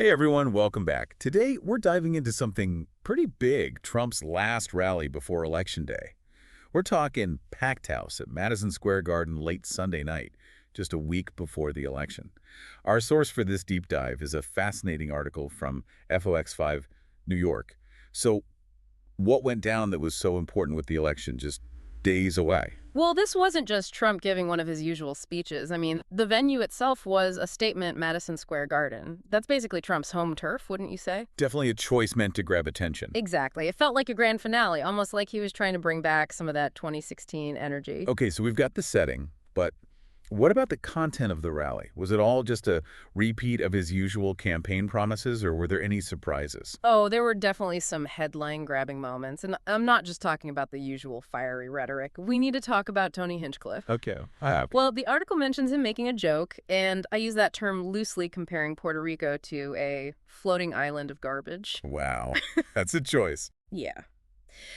Hey everyone, welcome back. Today, we're diving into something pretty big, Trump's last rally before Election Day. We're talking packed house at Madison Square Garden late Sunday night, just a week before the election. Our source for this deep dive is a fascinating article from FOX5 New York. So, what went down that was so important with the election just days away? Well, this wasn't just Trump giving one of his usual speeches. I mean, the venue itself was a statement, Madison Square Garden. That's basically Trump's home turf, wouldn't you say? Definitely a choice meant to grab attention. Exactly. It felt like a grand finale, almost like he was trying to bring back some of that 2016 energy. Okay, so we've got the setting, but what about the content of the rally? Was it all just a repeat of his usual campaign promises, or were there any surprises? Oh, there were definitely some headline-grabbing moments, and I'm not just talking about the usual fiery rhetoric. We need to talk about Tony Hinchcliffe. Okay, I have. Well, the article mentions him making a joke, and I use that term loosely comparing Puerto Rico to a floating island of garbage. Wow, that's a choice. Yeah.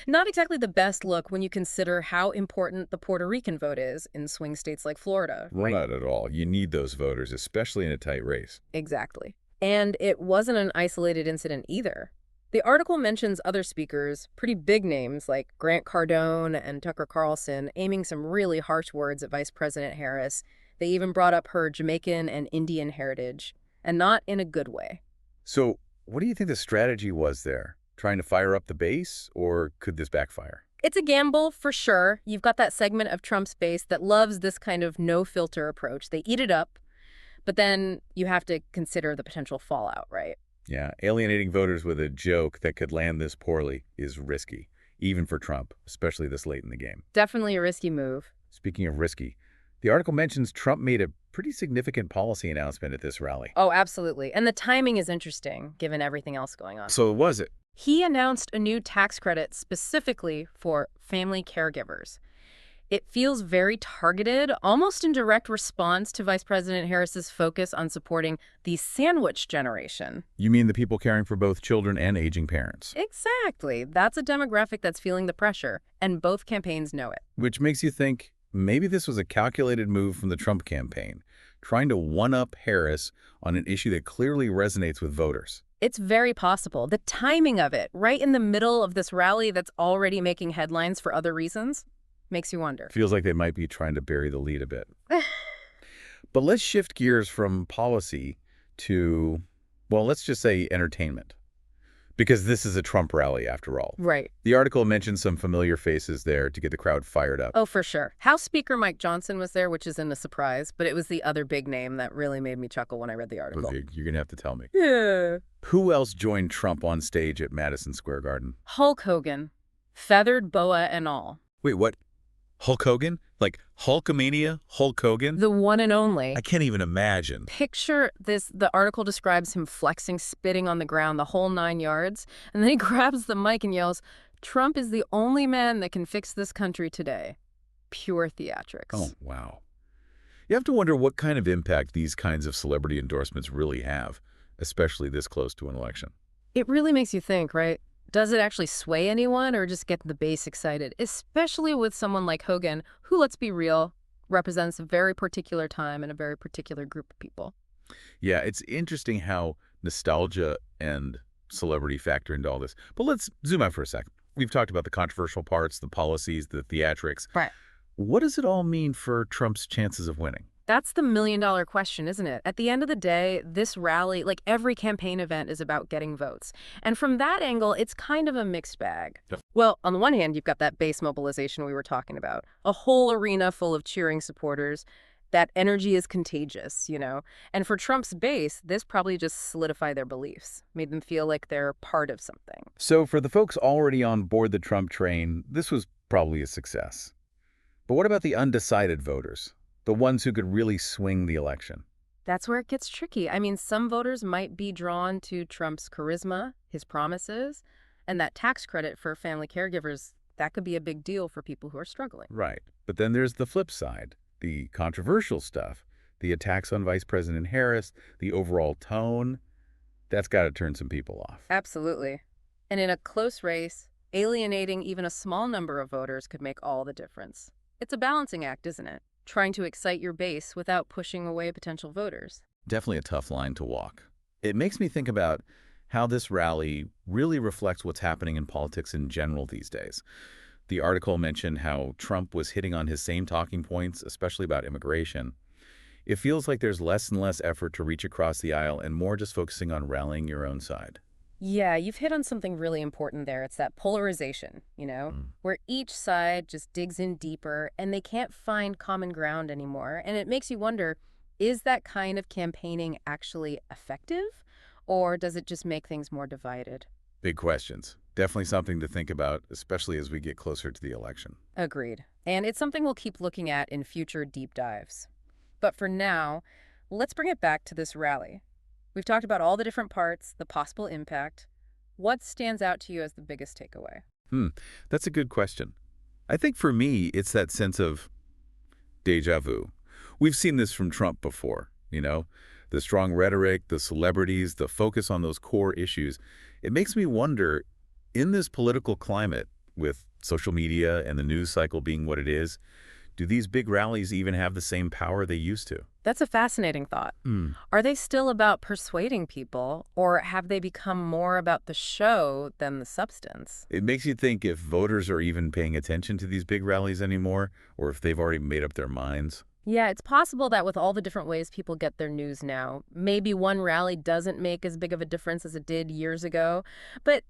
Not exactly the best look when you consider how important the Puerto Rican vote is in swing states like Florida, right? Not at all. You need those voters, especially in a tight race. Exactly. And it wasn't an isolated incident either. The article mentions other speakers, pretty big names like Grant Cardone and Tucker Carlson, aiming some really harsh words at Vice President Harris. They even brought up her Jamaican and Indian heritage, and not in a good way. So, what do you think the strategy was there? Trying to fire up the base, or could this backfire? It's a gamble, for sure. You've got that segment of Trump's base that loves this kind of no-filter approach. They eat it up, but then you have to consider the potential fallout, right? Yeah, alienating voters with a joke that could land this poorly is risky, even for Trump, especially this late in the game. Definitely a risky move. Speaking of risky, the article mentions Trump made a pretty significant policy announcement at this rally. Oh, absolutely. And the timing is interesting, given everything else going on. So was it? He announced a new tax credit specifically for family caregivers. It feels very targeted, almost in direct response to Vice President Harris's focus on supporting the sandwich generation. You mean the people caring for both children and aging parents? Exactly. That's a demographic that's feeling the pressure, and both campaigns know it. Which makes you think maybe this was a calculated move from the Trump campaign, trying to one-up Harris on an issue that clearly resonates with voters. It's very possible. The timing of it, right in the middle of this rally that's already making headlines for other reasons, makes you wonder. Feels like they might be trying to bury the lead a bit. But let's shift gears from policy to, well, let's just say entertainment. Because this is a Trump rally, after all. Right. The article mentions some familiar faces there to get the crowd fired up. Oh, for sure. House Speaker Mike Johnson was there, which isn't a surprise, but it was the other big name that really made me chuckle when I read the article. You're going to have to tell me. Yeah. Who else joined Trump on stage at Madison Square Garden? Hulk Hogan. Feathered boa and all. Wait, what? Hulk Hogan? Like Hulkamania Hulk Hogan? The one and only. I can't even imagine. Picture this. The article describes him flexing, spitting on the ground, the whole 9 yards. And then he grabs the mic and yells, "Trump is the only man that can fix this country today." Pure theatrics. Oh, wow. You have to wonder what kind of impact these kinds of celebrity endorsements really have, especially this close to an election. It really makes you think, right? Does it actually sway anyone or just get the base excited? Especially with someone like Hogan, who, let's be real, represents a very particular time and a very particular group of people. Yeah, it's interesting how nostalgia and celebrity factor into all this. But let's zoom out for a second. We've talked about the controversial parts, the policies, the theatrics. Right. What does it all mean for Trump's chances of winning? That's the million-dollar question, isn't it? At the end of the day, this rally, like every campaign event, is about getting votes. And from that angle, it's kind of a mixed bag. Well, on the one hand, you've got that base mobilization we were talking about, a whole arena full of cheering supporters. That energy is contagious, you know? And for Trump's base, this probably just solidified their beliefs, made them feel like they're part of something. So for the folks already on board the Trump train, this was probably a success. But what about the undecided voters? The ones who could really swing the election? That's where it gets tricky. I mean, some voters might be drawn to Trump's charisma, his promises, and that tax credit for family caregivers. That could be a big deal for people who are struggling. Right. But then there's the flip side, the controversial stuff, the attacks on Vice President Harris, the overall tone. That's got to turn some people off. Absolutely. And in a close race, alienating even a small number of voters could make all the difference. It's a balancing act, isn't it? Trying to excite your base without pushing away potential voters. Definitely a tough line to walk. It makes me think about how this rally really reflects what's happening in politics in general these days. The article mentioned how Trump was hitting on his same talking points, especially about immigration. It feels like there's less and less effort to reach across the aisle and more just focusing on rallying your own side. Yeah, you've hit on something really important there. It's that polarization, where each side just digs in deeper and they can't find common ground anymore. And it makes you wonder, is that kind of campaigning actually effective? Or does it just make things more divided? Big questions. Definitely something to think about, especially as we get closer to the election. Agreed. And it's something we'll keep looking at in future deep dives. But for now, let's bring it back to this rally. We've talked about all the different parts, the possible impact. What stands out to you as the biggest takeaway? Hmm, that's a good question. I think for me, it's that sense of déjà vu. We've seen this from Trump before, the strong rhetoric, the celebrities, the focus on those core issues. It makes me wonder, in this political climate, with social media and the news cycle being what it is, do these big rallies even have the same power they used to? That's a fascinating thought. Are they still about persuading people, or have they become more about the show than the substance? It makes you think if voters are even paying attention to these big rallies anymore, or if they've already made up their minds. Yeah, it's possible that with all the different ways people get their news now, maybe one rally doesn't make as big of a difference as it did years ago. But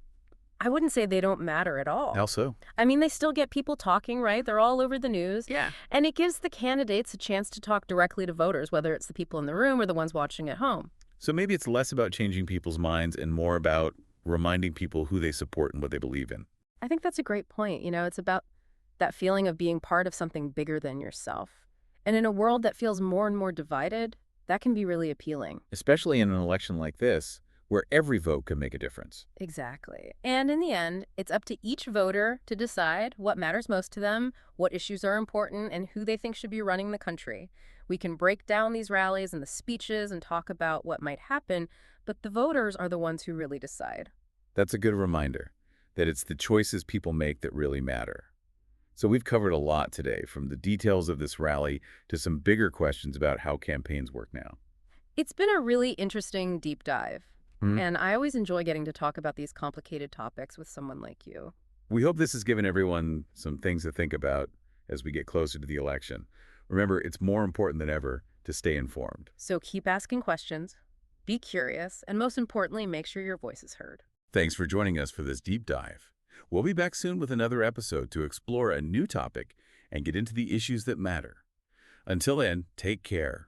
I wouldn't say they don't matter at all. How so? I mean, they still get people talking, right? They're all over the news. Yeah. And it gives the candidates a chance to talk directly to voters, whether it's the people in the room or the ones watching at home. So maybe it's less about changing people's minds and more about reminding people who they support and what they believe in. I think that's a great point. It's about that feeling of being part of something bigger than yourself. And in a world that feels more and more divided, that can be really appealing. Especially in an election like this, where every vote can make a difference. Exactly. And in the end, it's up to each voter to decide what matters most to them, what issues are important, and who they think should be running the country. We can break down these rallies and the speeches and talk about what might happen, but the voters are the ones who really decide. That's a good reminder that it's the choices people make that really matter. So we've covered a lot today, from the details of this rally to some bigger questions about how campaigns work now. It's been a really interesting deep dive. Mhm. And I always enjoy getting to talk about these complicated topics with someone like you. We hope this has given everyone some things to think about as we get closer to the election. Remember, it's more important than ever to stay informed. So keep asking questions, be curious, and most importantly, make sure your voice is heard. Thanks for joining us for this deep dive. We'll be back soon with another episode to explore a new topic and get into the issues that matter. Until then, take care.